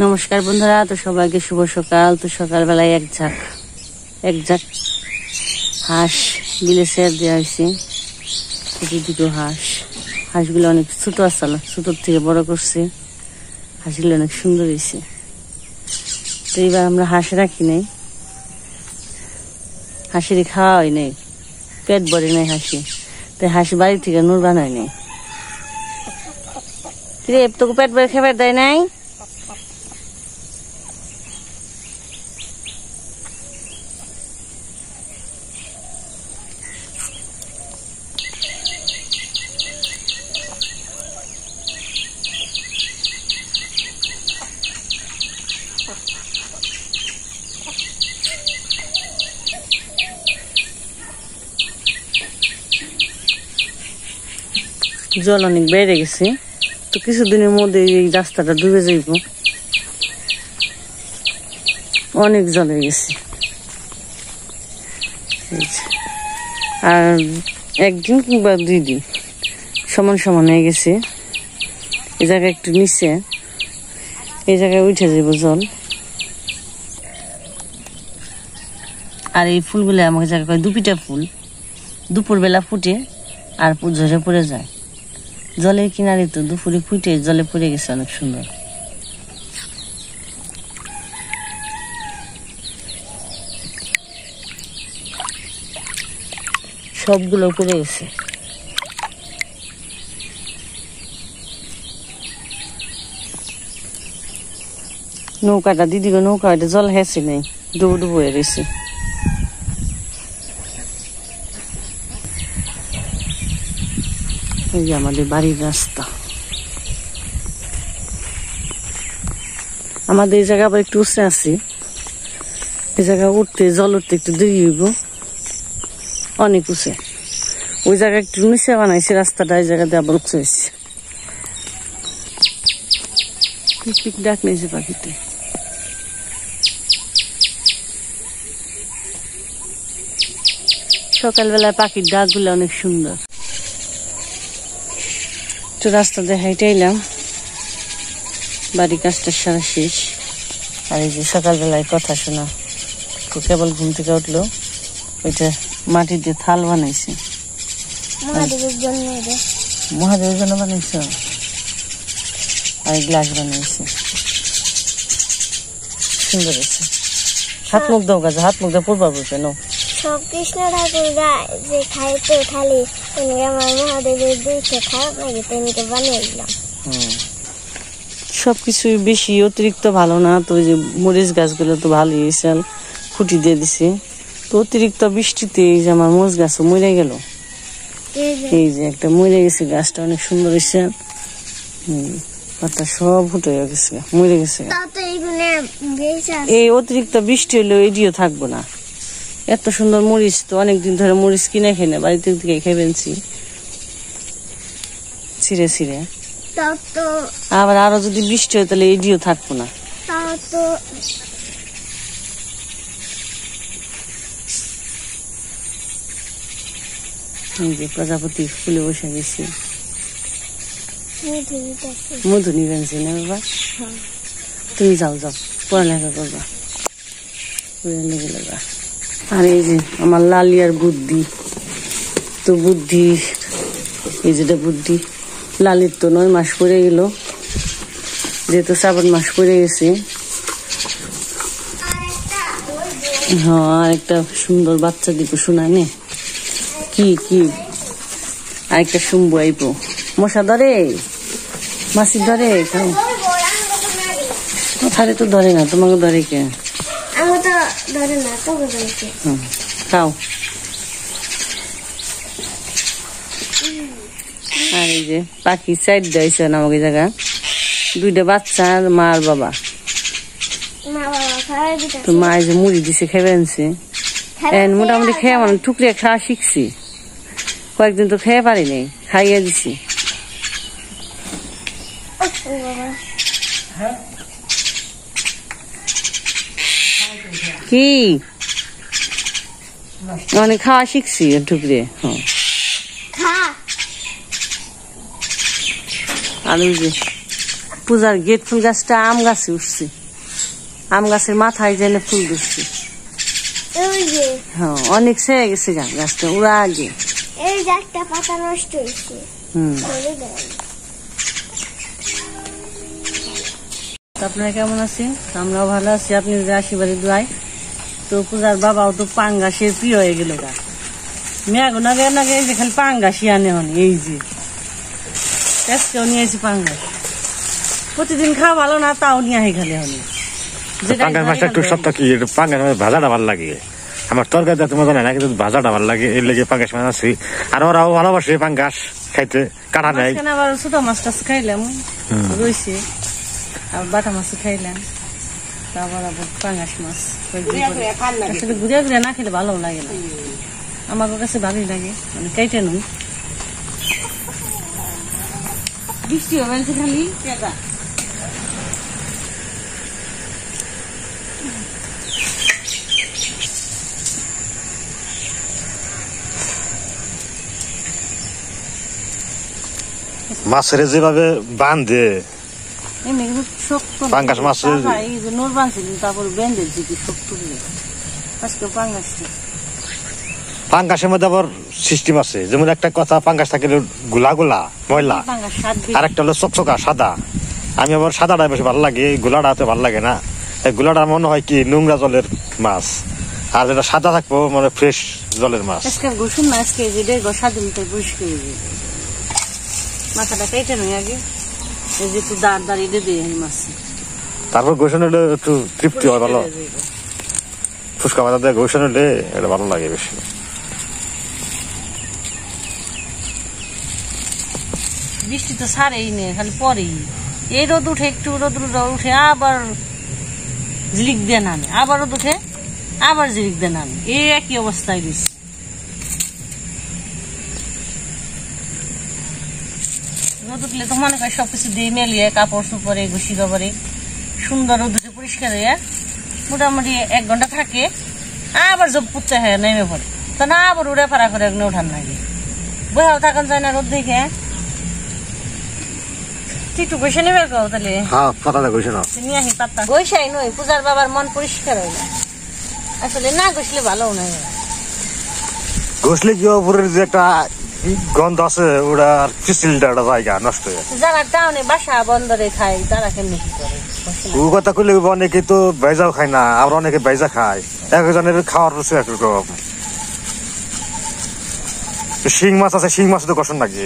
নমস্কার বন্ধুরা, তো সবাইকে শুভ সকাল। তো সকালবেলায় এক ঝাঁক হাঁস বিলে সের দেওয়া হয়েছে। দুটো হাঁসগুলো অনেক ছোট আসল, ছোটোর থেকে বড় করছে। হাঁসগুলো অনেক সুন্দর হয়েছে। তো এবার আমরা হাঁস রাখি নাই, হাঁসেরই খাওয়া হয় নাই, পেট ভরে নাই হাঁসি। তাই হাঁস বাড়ি থেকে নূর বানায় নাই। রে তোকে পেট ভরে খাবার দেয় নাই? জল অনেক বেড়ে গেছে, তো কিছুদিনের মধ্যে এই রাস্তাটা ডুবে যাইব। অনেক জল হয়ে গেছে। আর একদিন কিংবা 2 দিন সমান সমান হয়ে গেছে। এই জায়গায় একটু নিচে, এই জায়গায় উঠে যাব জল। আর এই ফুলগুলো আমাকে জায়গায় দুপিটা ফুল, দুপুরবেলা ফুটে আর ঝরে পড়ে যায়। জলের কিনারে তো দুপুরে ফুটে জলে পড়ে গেছে, অনেক সুন্দর। সবগুলো পড়ে গেছে। নৌকাটা দিদিকে নৌকা জল হেসে নেই, ডুবো ডুবো হয়ে গেছে। এই যে আমাদের বাড়ির রাস্তা। আমাদের এই জায়গা আবার একটু উঁচে আছে, এই জায়গা উঠতে জল উঠতে একটু দেরি হইব, অনেক উঁচে। ওই জায়গা একটু নিচে বানাইছে রাস্তাটা, এই জায়গাতে আবার উঁচু হয়েছে। পিক ডাক নিয়েছে পাখিতে। সকালবেলায় পাখির ডাকগুলো অনেক সুন্দর। তো রাস্তাতে হাইটে এলাম, বাড়ি কাজটা সারা শেষ। আর এই যে সকালবেলায় কথা শোনা, তো কেবল ঘুম থেকে উঠলো। ওইটা মাটি দিয়ে থাল বানাইছে, মহাদেবের জন্য বানাইছে। আর গ্লাস বানাইছে, সুন্দর হয়েছে। হাত মুখ দাও গাছ, হাত মুখ দাও পড়বা বলছে নো। সব কৃষ্ণ ঠাকুর যে খাইতো খালি আমার মহাদেবের দুইটা খারাপ লাগে, তেমনিটা বানিয়ে দিলাম। সবকিছু বেশি অতিরিক্ত ভালো না। তো ওই যে মরিচ গাছগুলো তো ভালোই হয়েছে, খুঁটি দিয়ে দিছে। তো অতিরিক্ত বৃষ্টিতে এই যে আমার মরিচ গাছও মরে গেল। এই যে একটা মরে গেছে, গাছটা অনেক সুন্দর হয়েছে। পাতা সব ফুটে গেছে, মরে গেছে। এই অতিরিক্ত বৃষ্টি হলেও এডিও থাকবো না। এত সুন্দর মরিচ, তো অনেকদিন ধরে মরিচ কিনে খাই না, বাড়িতে থেকে খাইবেনছি ছিঁড়ে ছিঁড়ে। আবার আরো যদি বৃষ্টি হয় তাহলে এডিও থাকবো না। এই যে প্রজাপতি ফুলে বসে গেছি, মধু নিবেনছি না বাবা? তুমি যাও যাও, পড়ালেখা করবা। আর এই যে আমার লালিয়ার বুদ্ধি, তো বুদ্ধি এই যেটা বুদ্ধি লালির তো 9 মাস পরে গেল, যেহেতু শ্রাবণ মাস পরে গেছে। হ্যাঁ, আর একটা সুন্দর বাচ্চা দিব, শোনা নে কি কি আরেকটা শুনবো আইব। মশা ধরে, মাছি ধরে, কোথায় তো ধরে না, তোমাকে ধরে কে? খাও। আর এই যে পাখি সাইড দিয়েছে আমাকে জায়গা, 2টা বাচ্চা আর মা আর বাবা। তো মা এই যে মুড়ি দিছে, খেয়ে আনছে। মোটামুটি খেয়ে মানে টুকরে খাওয়া শিখছি, কয়েকদিন তো খেয়ে পারিনি, খাইয়ে দিছি। কি মানে খাওয়া শিখছি টুকরে। হ্যাঁ, আলু যে পূজার গেট ফুল গাছটা আম গাছে উঠছে, আম গাছের মাথায় যেন ফুল ধরছে। হ্যাঁ অনেক ছেড়ে গেছে গাছটা ওরা আগে। এই যে একটা পাতা নষ্ট হয়েছে। আপনারা কেমন আছেন? আমরাও ভালো আছি আপনাদের আশীর্বাদে দোয়ায়। তো পূজার বাবাও তো পাঙ্গাসের প্রিয় হয়ে গেল গা, মেয়াগো নাগে নাগে এই যে খালি পাঙ্গাসই আনে হন। এই যে আজকেও নিয়ে আসি পাঙ্গাস, প্রতিদিন খাওয়া ভালো না তাও নিয়ে আসি খালি হনি। পাঙ্গাস মাছটা একটু সপ্তাহ কি পাঙ্গাস মাছ ভাজাটা ভালো লাগে, আমার তরকারি যাতে মজা নেয় না, কিন্তু ভাজাটা ভালো লাগে, এর লেগে পাঙ্গাস মাছ আছি। আর ওরাও ভালোবাসে পাঙ্গাস খাইতে, কাটা নেয়। আবার ছোট মাছ টাছ খাইলাম রয়েছে, আর বাটা মাছ খাইলাম, তারপর আবার পাঙ্গাস মাছ। আসলে ঘুরে ঘুরে না খেলে ভালো লাগে না, আমার কাছে ভালোই লাগে, মানে কেটে নুন বৃষ্টি হবে খালি মাছের যেভাবে বান্ধে পাঙ্গাস মাছের নোর বাঁধছিল, তারপর বেঁধেছি কি শক্ত আজকে পাঙ্গাস। পাঙ্গাসের মধ্যে আবার সিস্টেম আছে, যেমন একটা কথা পাঙ্গাস থাকলে গোলা গোলা ময়লা, আর একটা হলো চকচকা সাদা। আমি আবার সাদাটা বেশি ভালো লাগে, গোলাটা হাতে ভালো লাগে না। এই গোলাটা মনে হয় কি নোংরা জলের মাছ, আর যেটা সাদা থাকবো মানে ফ্রেশ জলের মাছ। আজকে গোসুন না, আজকে যে গোসাদিন পরিষ্কার মাথাটা কেটে নয় আগে, এই যে একটু দাঁড় দাঁড়িয়ে দিয়ে মাছ, তারপর গোসন হলে একটু তৃপ্তি হয়, ভালো ফুচকা পাতা দিয়ে গোসন হলে এটা ভালো লাগে বেশি। বৃষ্টি তো ছাড়েই নেই, খালি পরেই এই রোদ উঠে, একটু রোদ উঠে আবার ঝিলিক দিয়ে নামে, আবার রোদ উঠে আবার ঝিলিক দিয়ে নামে, এই একই অবস্থায় দিচ্ছে। রোদ উঠলে তো মনে করে সবকিছু দিয়ে মেলিয়ে কাপড় চোপড়ে ঘুষি কাপড়ে সুন্দর রোদ উঠে পরিষ্কার হয়ে মোটামুটি 1 ঘন্টা থাকে, আবার জব পুততে হয় নেমে পড়ে, তা না আবার উড়ে ফাড়া করে একদিন ওঠান লাগে, বইয়াও থাকান যায় না রোদ দেখে। একটু বসে নেবে তাহলে নিয়ে আসি পাতা, বৈশাই নই পূজার বাবার মন পরিষ্কার হয় না, আসলে না ঘষলে ভালো নয়। ঘষলে কি উপরের যে একটা গন্ধ আছে ওটা চিলটা জায়গা নষ্ট হয়ে যায়। যারা টাউনে বাসা বন্দরে খায় তারা কেমনি কি করে? ও কথা কইলে অনেকে তো ভেজাও খায় না, আবার অনেকে ভেজা খায়, একজনের খাওয়ার রুচি একরকম। শিং মাছ আছে, শিং মাছ তো কষণ লাগে,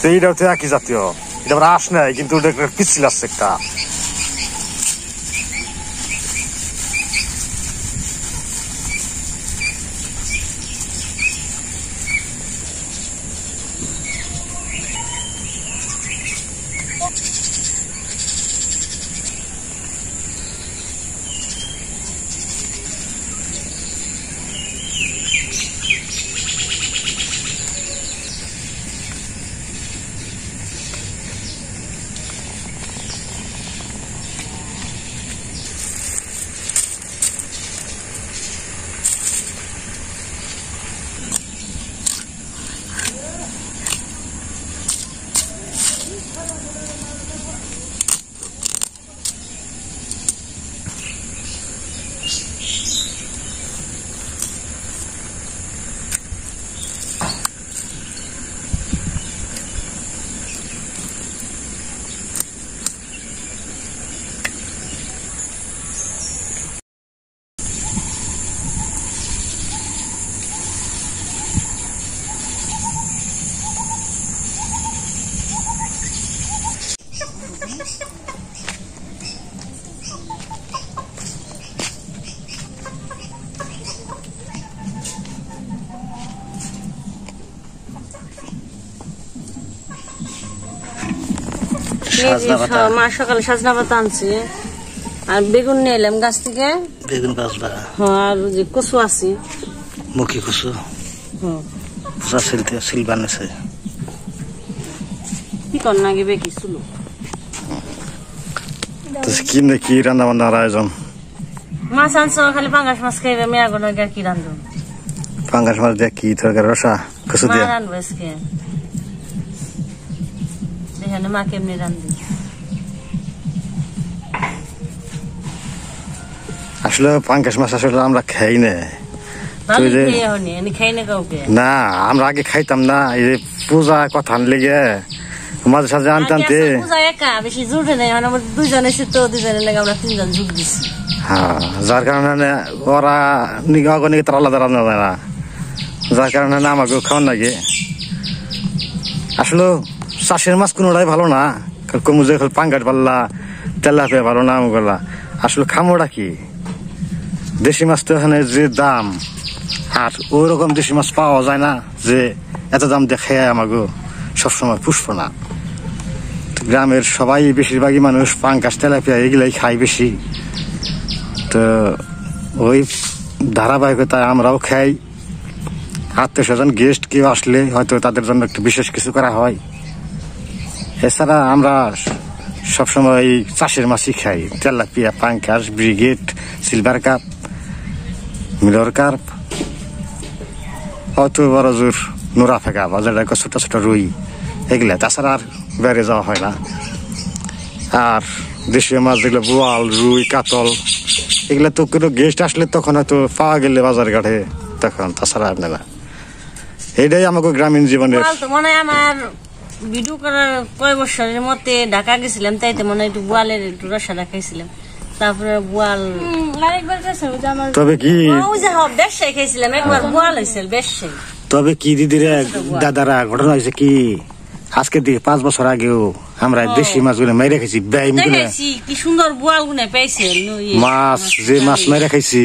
তো এইটাও তো একই জাতীয়, এটা আবার আস নাই কিন্তু ওটা পিছিল আসছে একটা। মা সকালে সাজনা পাতা আনছে, আর বেগুন নিয়ে এলাম গাছ থেকে, বেগুন বাজবা, আর যে কচু আছে মুখী কচু, সিল বানাইছে কি কর না গেবে কি ছিল কি নাকি রান্না বান্নার আয়োজন। মাছ আনছো খালি পাঙ্গাস মাছ খাইবে, মেয়া কোনো কি রান্ধো? পাঙ্গাস মাছ দিয়ে কি তরকারি রসা কচু দিয়ে রানবো আজকে, এখানে মা কেমনি রান্ধি। আসলে পাঙ্গাস মাছ আসলে আমরা খাই না, না আমরা আগে খাইতাম না, এই যে পূজা কথা লেগে মাঝে সাঝে আনতে আনতে বেশি জুটে নেই, দুইজন এসে তো দুজনের লেগে আমরা 3 জন জুট দিচ্ছি। হ্যাঁ, যার কারণে ওরা অগণিক তার আলাদা রান্না যায় না, যার কারণে আমাকেও খাওয়ান লাগে। আসলে চাষের মাছ কোনোটাই ভালো না, কমুজে পাঙ্গাস পাল্লা তেলাপিয়া ভালো না আমগুলা। আসলে খামোটা কি, দেশি মাছ তো এখানে যে দাম, আর ওই রকম দেশি মাছ পাওয়া যায় না যে এত দাম দেখে আমাকে সবসময় পুষবো না। গ্রামের সবাই বেশিরভাগই মানুষ পাঙ্গাস তেলাপিয়া এগুলাই খাই বেশি, তো ওই ধারাবাহিকতায় আমরাও খাই। আত্মীয় স্বজন গেস্ট কেউ আসলে হয়তো তাদের জন্য একটু বিশেষ কিছু করা হয়। এছাড়া আমরা সবসময় এই চাষের মাছই খাই, তেলাপিয়া, পাঙ্গাস, ব্রিগেড, সিলভার কাপ, মিলর কার্প, হয়তো বড় জোর নোরা ফেঁকা বা যেটা ছোট ছোট রুই, এগুলা। তাছাড়া আর বেড়ে যাওয়া হয় না। আর দেশীয় মাছ যেগুলো বোয়াল, রুই, কাতল, এগুলা তো কোনো গেস্ট আসলে তখন হয়তো পাওয়া গেলে বাজার ঘাটে, তখন। তাছাড়া আর না। এটাই আমাকে গ্রামীণ জীবনের মনে হয়। আমার ভিডিও করার কয় বছরের মতে ঢাকা গেছিলাম, তাইতে মনে হয় একটু বোয়ালের একটু রসা দেখাইছিলাম। তারপরে বোয়াল তবে কি বেশাই খাইছিলাম, একবার বোয়াল হয়েছিল বেশাই। তবে কি দিদিরা দাদারা ঘটনা হয়েছে কি, আজকে দিকে 5 বছর আগেও আমরা দেশি মাছগুলো মেরে খাইছি, কি সুন্দর বোয়াল গুনে পাইছে মাছ, যে মাছ মেরে খাইছি।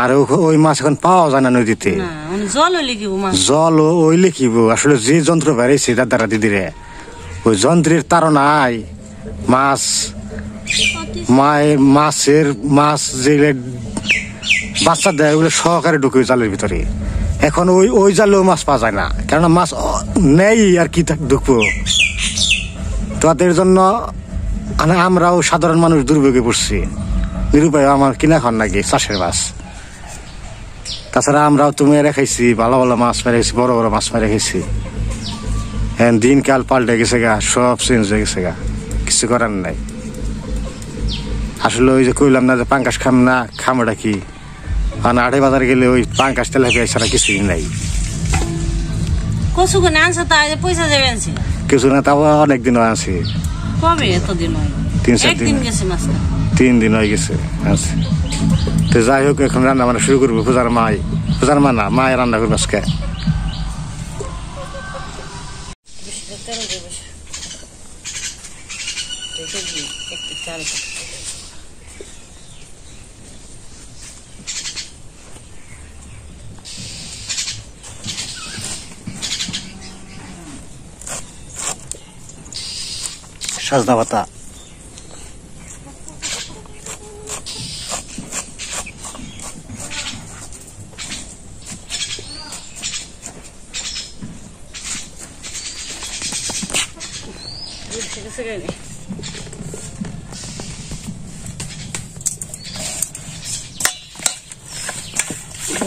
আর ওই মাছ এখন পাওয়া যায় না নদীতে, জল ওই লিখিব। আসলে যে যন্ত্র বেড়েছে দাদারা দিদিরে, ওই যন্ত্রের তাড়নায় মাছ মাছ যেগুলো বাচ্চা দেয় ওগুলো সহকারে ঢুকে জালের ভিতরে। এখন ওই জালেও মাছ পাওয়া যায় না, কেননা মাছ নেই আর কি ঢুকবো। তাদের জন্য আমরাও সাধারণ মানুষ দুর্ভোগে পড়ছি, নিরুপায়। আমার কিনা খান নাকি চাষের মাছ। তাছাড়া আমরাও তো মেরে খাইছি, ভালো ভালো মাছ মেরে খাইছি, বড় বড় মাছ মেরে খাইছি। হ্যাঁ, দিনকাল পাল্টে গেছে গা, সব চেঞ্জ হয়ে গেছে গা, কিছু করার নাই। আসলে ওই যে কইলাম না যে পাঙ্গাস খাম না, খামোটা কি, আড়ে বাজারে গেলে ওই পাঙ্গাস তেলাপিয়া ছাড়া কিছুই নাই। কিছু না, তাও অনেকদিনও আনছি। 3 দিন হয়ে গেছে আনছি। তো যাই হোক, এখন রান্না বান্না শুরু করবো। পূজার মা না, মায় রান্না করবো আজকে। সজনা পাতা,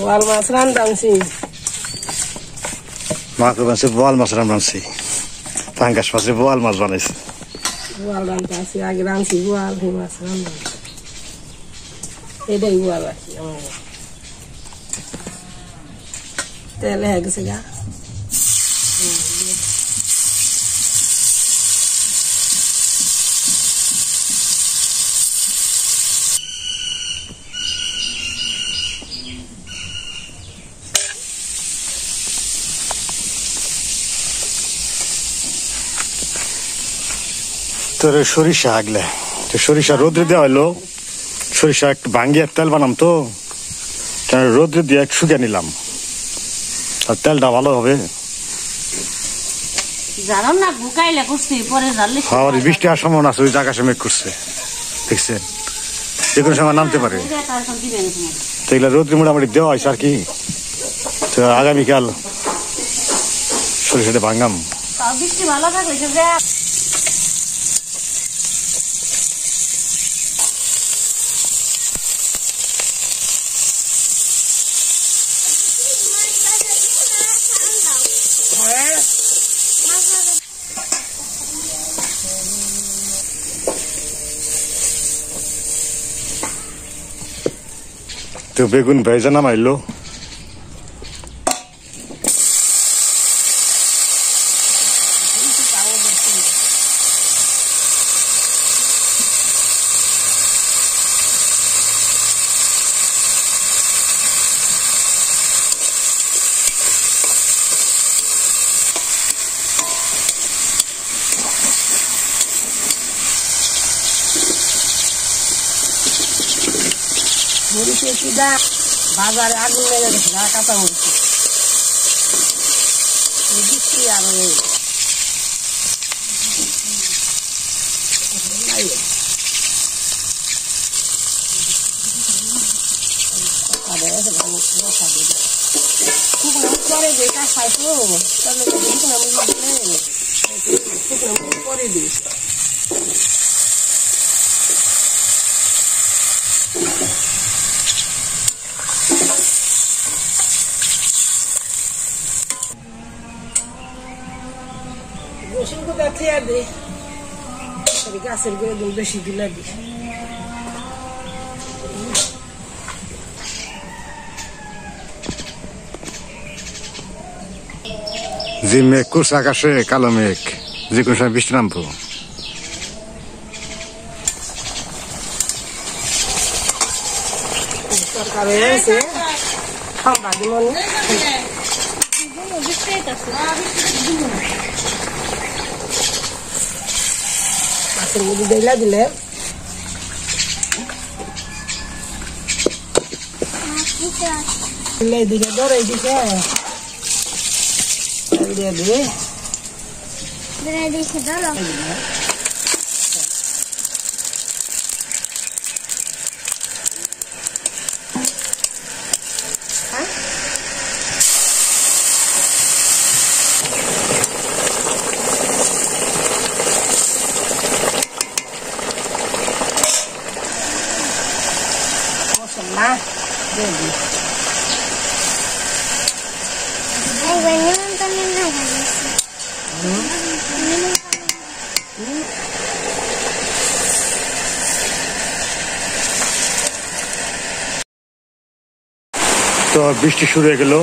বোয়াল মাছ রান্ধাছি, মাকে বানছে বোয়াল মাছ রান্নাছি, পাঙ্গাস মাছে বোয়াল মাছ বানাইছে। বোয়াল রান্ধাছি, আগে রাঁধছি বোয়াল, এই মাছ রান্না, এটাই বোয়াল আর কি। তেল হয়ে গেছে গা, তোর সরিষা আগলে তো সরিষা রোদ্রে দেওয়া হলো, সরিষা একটু ভাঙ্গিয়ে তেল বানাম, তো রোদ্রে দিয়ে একটু শুকিয়ে নিলাম, আর তেলটা ভালো হবে। বৃষ্টি আর সম্ভাবনা আছে, ওই জায়গা সময় করছে, দেখছেন, যে কোনো সময় নামতে পারে। তো এগুলো রোদ্রে মোটামুটি দেওয়া হয়েছে আর কি। তো আগামীকাল সরিষাটা ভাঙাম। তো বেগুন ভেজে নামাইলো। মরিচে কি দা বাজারে আগুন লেগে গেছে না কাঁচা মরিচ দিচ্ছি আর পরে যে কাজ খাইতো তাহলে পরে দিস রসুন কোথা থেকে দে গাছের গোড়া বেশি দিলে দিস যে মেঘ করছে আকাশে কালো মেঘ, যে কোনো সময় বৃষ্টি নামবো। তরকারি হয়েছে ঠান্ডা দিমন মাছের মুড়ি দিলা দিলে এইদিকে ধর এইদিকে দিয়ে দিবে মশলা দিয়ে দিই তো বৃষ্টি শুরু হয়ে গেল।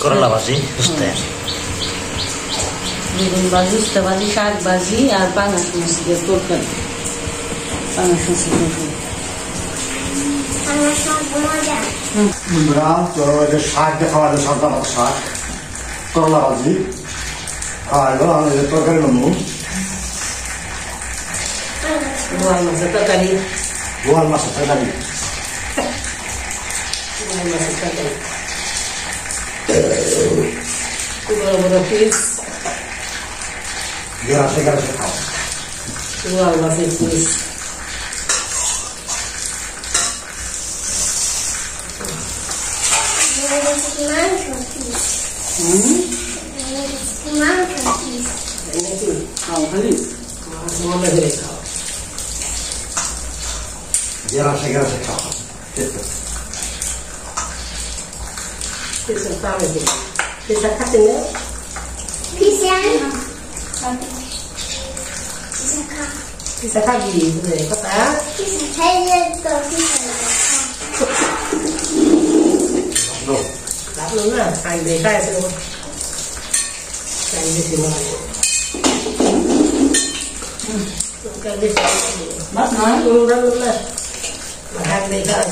করলা ভাজি, বেগুন ভাজি, উস্তা ভাজি, শাক ভাজি আর পাঙাশ মাছ দিয়ে তরকারি। পাঙাশ মাছের তরকারি। শাক দেখাওয়া যায়, সরকার শাক, করলা ভাজি, আর তরকারি নেবো, বোয়াল মাছের তরকারি। বোয়াল মাছের তরকারি, বোয়াল মাছের তরকারি। বড় বড় পিস গেরাসে গেরাসে খাও। বোয়াল মাছের পিস। গেরাসে গেরাসে খাও। Bisa kasih ya? Bisa kaki, boleh kata? Bisa saya tuh bisa. No. Lalu lah, kain deh kain semua. Kain deh semua. Kain deh semua. Mas mana? Lalu lah, kain deh kain.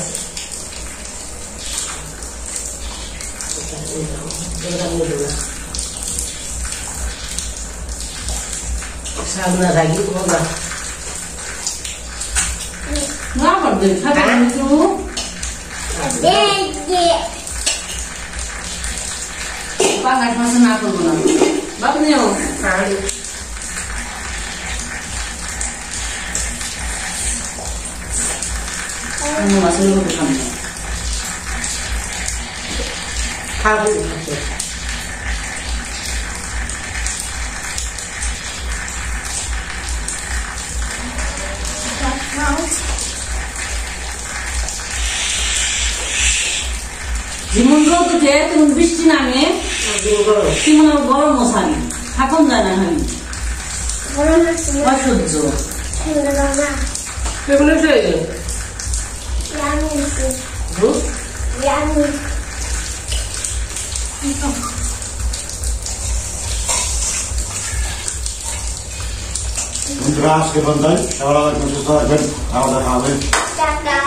সামনে রাখি তোমরা না করবে খাবে কিন্তু দেখে পাঙ্গাস মাছ না করবো না বাবু নিও মাছের মধ্যে খাবো খাবো যেমন রোদ উঠে তেমন বৃষ্টি নামে তেমন গরম মশারি থাকুন যায় না আমি গরম আছে অসহ্য সুন্দর না এগুলো সেই ইয়ামি আছে দুধ ইয়ামি বন্ধুরা আজকে বন্ধন সবাই সুস্থ থাকবেন, খাওয়া দাওয়া খাবেন। টাটা